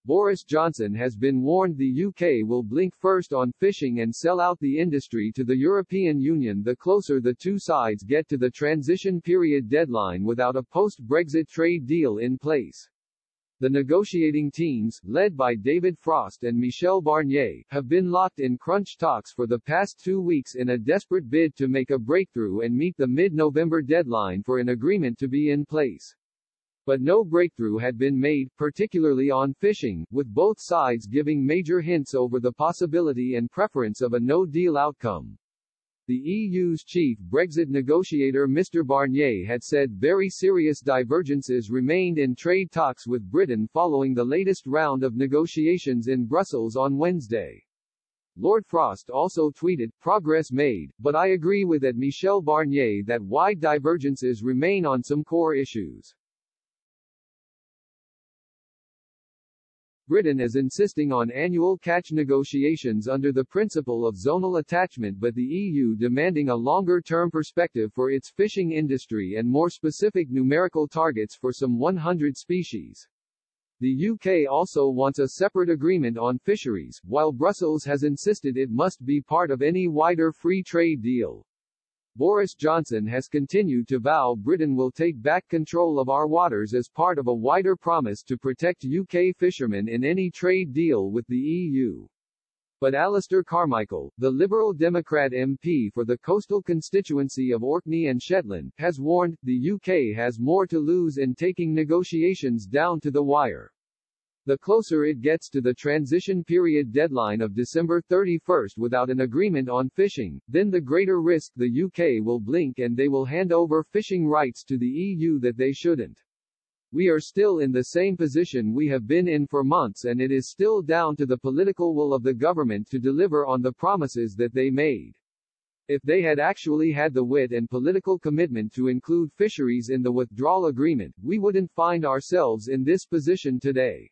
Boris Johnson has been warned the UK will blink first on fishing and sell out the industry to the European Union the closer the two sides get to the transition period deadline without a post-Brexit trade deal in place. The negotiating teams, led by David Frost and Michel Barnier, have been locked in crunch talks for the past 2 weeks in a desperate bid to make a breakthrough and meet the mid-November deadline for an agreement to be in place. But no breakthrough had been made, particularly on fishing, with both sides giving major hints over the possibility and preference of a no-deal outcome. The EU's chief Brexit negotiator Mr Barnier had said very serious divergences remained in trade talks with Britain following the latest round of negotiations in Brussels on Wednesday. Lord Frost also tweeted, "Progress made, but I agree with Michel Barnier that wide divergences remain on some core issues." Britain is insisting on annual catch negotiations under the principle of zonal attachment, but the EU demanding a longer-term perspective for its fishing industry and more specific numerical targets for some 100 species. The UK also wants a separate agreement on fisheries, while Brussels has insisted it must be part of any wider free trade deal. Boris Johnson has continued to vow Britain will take back control of our waters as part of a wider promise to protect UK fishermen in any trade deal with the EU. But Alistair Carmichael, the Liberal Democrat MP for the coastal constituency of Orkney and Shetland, has warned, the UK has more to lose in taking negotiations down to the wire. The closer it gets to the transition period deadline of December 31 without an agreement on fishing, then the greater risk the UK will blink and they will hand over fishing rights to the EU that they shouldn't. We are still in the same position we have been in for months, and it is still down to the political will of the government to deliver on the promises that they made. If they had actually had the wit and political commitment to include fisheries in the withdrawal agreement, we wouldn't find ourselves in this position today.